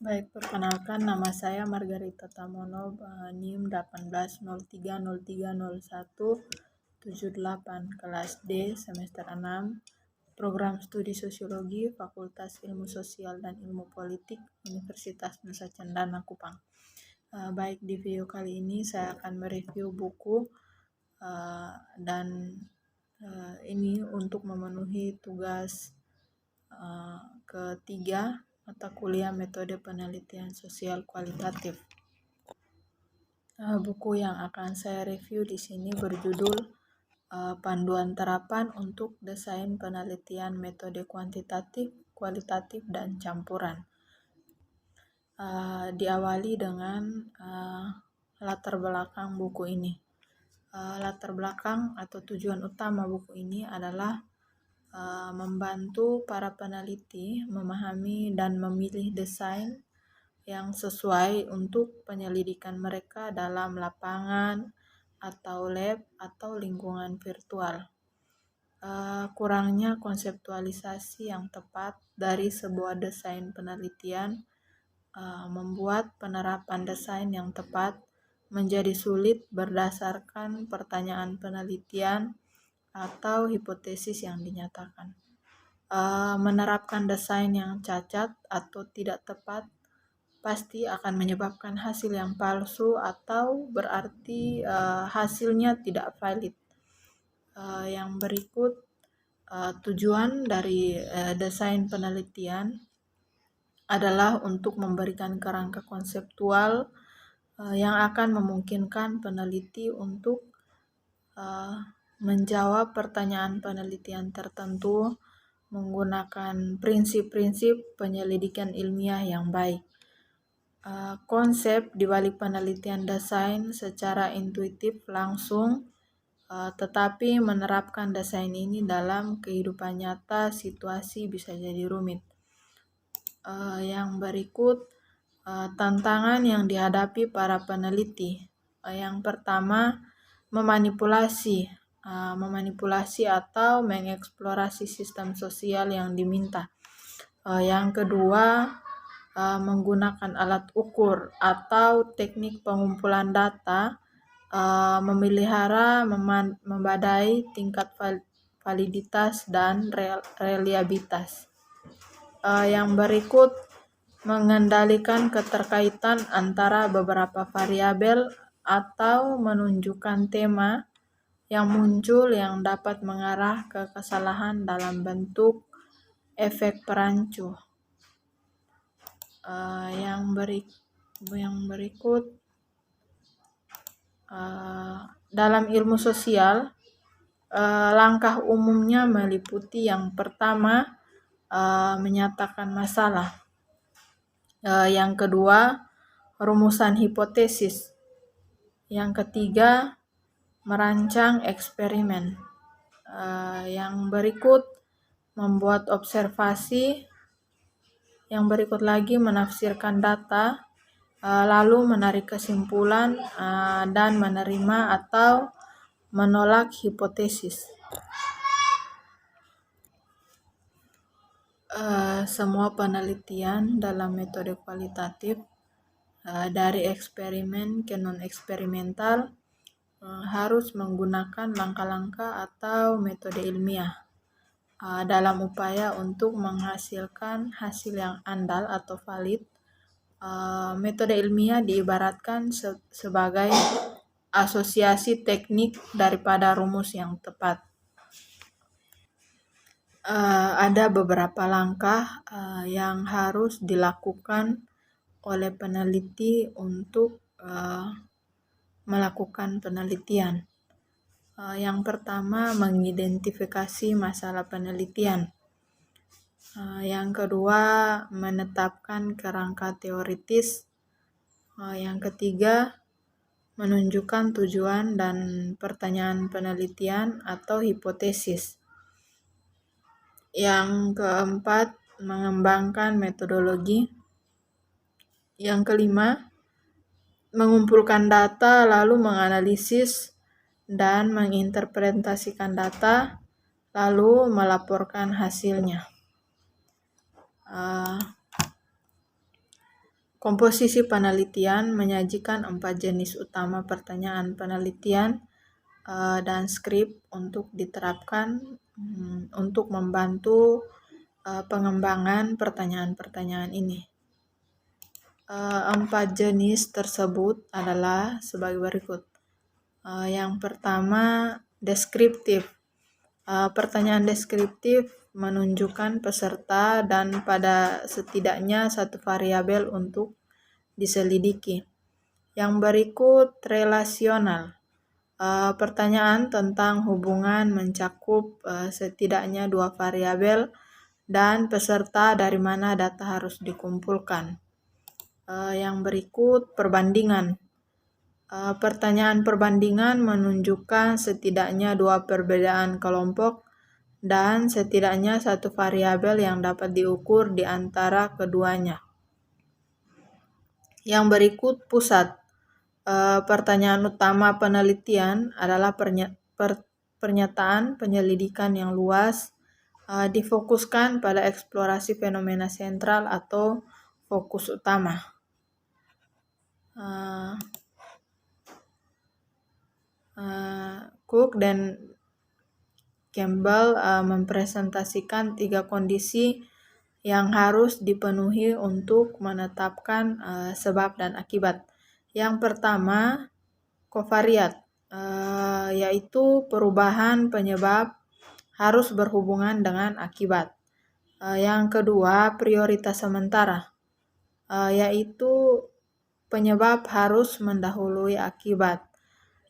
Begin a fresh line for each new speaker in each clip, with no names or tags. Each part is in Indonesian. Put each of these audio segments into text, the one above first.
Baik, perkenalkan nama saya Margarita Tamono, NIM 1803030178, kelas D, semester 6, program studi sosiologi, Fakultas Ilmu Sosial dan Ilmu Politik, Universitas Nusa Cendana Kupang. Baik, di video kali ini saya akan mereview buku dan ini untuk memenuhi tugas ketiga mata kuliah metode penelitian sosial kualitatif. Buku yang akan saya review di sini berjudul Panduan Terapan untuk Desain Penelitian Metode Kuantitatif, Kualitatif, dan Campuran. Diawali dengan latar belakang buku ini. Latar belakang atau tujuan utama buku ini adalah membantu para peneliti memahami dan memilih desain yang sesuai untuk penyelidikan mereka dalam lapangan atau lab atau lingkungan virtual. Kurangnya konseptualisasi yang tepat dari sebuah desain penelitian membuat penerapan desain yang tepat menjadi sulit berdasarkan pertanyaan penelitian atau hipotesis yang dinyatakan. Menerapkan desain yang cacat atau tidak tepat pasti akan menyebabkan hasil yang palsu atau berarti hasilnya tidak valid. Yang berikut tujuan dari desain penelitian adalah untuk memberikan kerangka konseptual yang akan memungkinkan peneliti untuk menjawab pertanyaan penelitian tertentu menggunakan prinsip-prinsip penyelidikan ilmiah yang baik. Konsep di balik penelitian desain secara intuitif langsung, tetapi menerapkan desain ini dalam kehidupan nyata situasi bisa jadi rumit. Yang berikut tantangan yang dihadapi para peneliti. Yang pertama, memanipulasi atau mengeksplorasi sistem sosial yang diminta. Yang kedua, menggunakan alat ukur atau teknik pengumpulan data, memelihara, membadai tingkat validitas dan reliabilitas. Yang berikut, mengendalikan keterkaitan antara beberapa variabel atau menunjukkan tema yang muncul yang dapat mengarah ke kesalahan dalam bentuk efek perancu. Yang berikut dalam ilmu sosial, langkah umumnya meliputi yang pertama, menyatakan masalah. Yang kedua, rumusan hipotesis. Yang ketiga, merancang eksperimen. Yang berikut, membuat observasi. Yang berikut lagi, menafsirkan data, lalu menarik kesimpulan dan menerima atau menolak hipotesis. Semua penelitian dalam metode kualitatif dari eksperimen ke non-eksperimental harus menggunakan langkah-langkah atau metode ilmiah dalam upaya untuk menghasilkan hasil yang andal atau valid. Metode ilmiah diibaratkan sebagai asosiasi teknik daripada rumus yang tepat. Ada beberapa langkah yang harus dilakukan oleh peneliti untuk melakukan penelitian. Yang pertama, mengidentifikasi masalah penelitian. Yang kedua, menetapkan kerangka teoritis. Yang ketiga, menunjukkan tujuan dan pertanyaan penelitian atau hipotesis. Yang keempat, mengembangkan metodologi. Yang kelima, mengumpulkan data lalu menganalisis dan menginterpretasikan data lalu melaporkan hasilnya. Komposisi penelitian menyajikan 4 jenis utama pertanyaan penelitian dan skrip untuk diterapkan untuk membantu pengembangan pertanyaan-pertanyaan ini. 4 jenis tersebut adalah sebagai berikut. Yang pertama, deskriptif. Pertanyaan deskriptif menunjukkan peserta dan pada setidaknya satu variabel untuk diselidiki. Yang berikut, relasional. Pertanyaan tentang hubungan mencakup setidaknya 2 variabel dan peserta dari mana data harus dikumpulkan. Yang berikut, perbandingan. Pertanyaan perbandingan menunjukkan setidaknya 2 perbedaan kelompok dan setidaknya satu variabel yang dapat diukur di antara keduanya. Yang berikut, pusat. Pertanyaan utama penelitian adalah pernyataan penyelidikan yang luas, difokuskan pada eksplorasi fenomena sentral atau fokus utama. Cook dan Campbell mempresentasikan 3 kondisi yang harus dipenuhi untuk menetapkan sebab dan akibat. Yang pertama, kovariat, yaitu perubahan penyebab harus berhubungan dengan akibat. Yang kedua, prioritas sementara, yaitu penyebab harus mendahului akibat.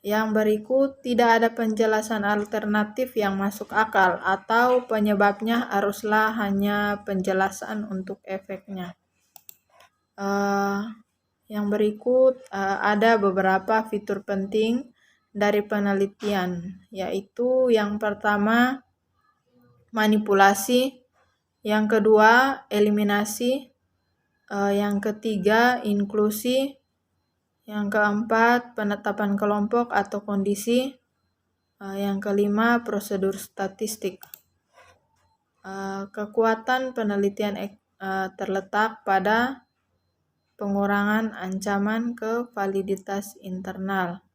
Yang berikut, tidak ada penjelasan alternatif yang masuk akal atau penyebabnya haruslah hanya penjelasan untuk efeknya. Yang berikut, ada beberapa fitur penting dari penelitian, yaitu yang pertama, manipulasi, yang kedua, eliminasi, yang ketiga, inklusi, yang keempat, penetapan kelompok atau kondisi, yang kelima, prosedur statistik. Kekuatan penelitian terletak pada pengurangan ancaman ke validitas internal.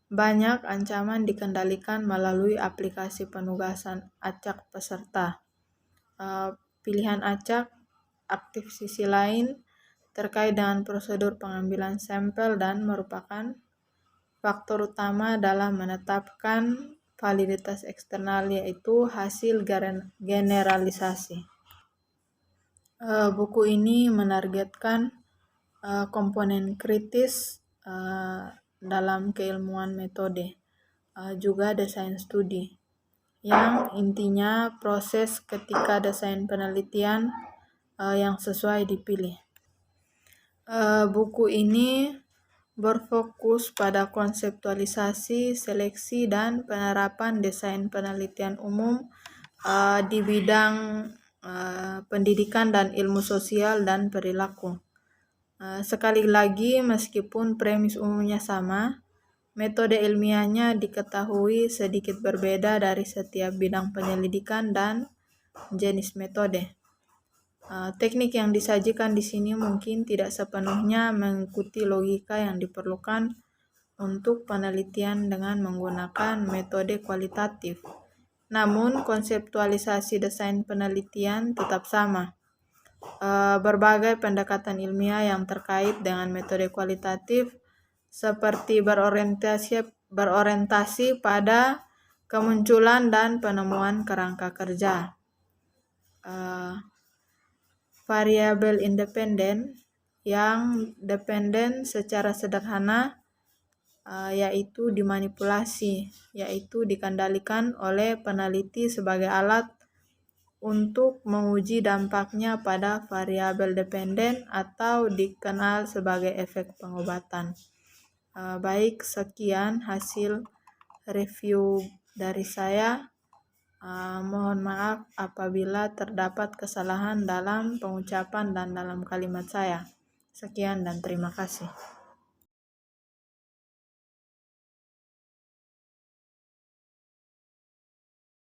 Banyak ancaman dikendalikan melalui aplikasi penugasan acak peserta. Pilihan acak aktif sisi lain terkait dengan prosedur pengambilan sampel dan merupakan faktor utama dalam menetapkan validitas eksternal, yaitu hasil generalisasi. Buku ini menargetkan komponen kritis dalam keilmuan metode, juga desain studi, yang intinya proses ketika desain penelitian yang sesuai dipilih. Buku ini berfokus pada konseptualisasi, seleksi, dan penerapan desain penelitian umum di bidang pendidikan dan ilmu sosial dan perilaku. Sekali lagi, meskipun premis umumnya sama, metode ilmiahnya diketahui sedikit berbeda dari setiap bidang penyelidikan dan jenis metode. Teknik yang disajikan di sini mungkin tidak sepenuhnya mengikuti logika yang diperlukan untuk penelitian dengan menggunakan metode kualitatif. Namun, konseptualisasi desain penelitian tetap sama. Berbagai pendekatan ilmiah yang terkait dengan metode kualitatif seperti berorientasi pada kemunculan dan penemuan kerangka kerja. Variabel independen yang dependen secara sederhana yaitu dimanipulasi, yaitu dikendalikan oleh peneliti sebagai alat untuk menguji dampaknya pada variabel dependen atau dikenal sebagai efek pengobatan. Baik, sekian hasil review dari saya. Mohon maaf apabila terdapat kesalahan dalam pengucapan dan dalam kalimat saya. Sekian dan terima kasih.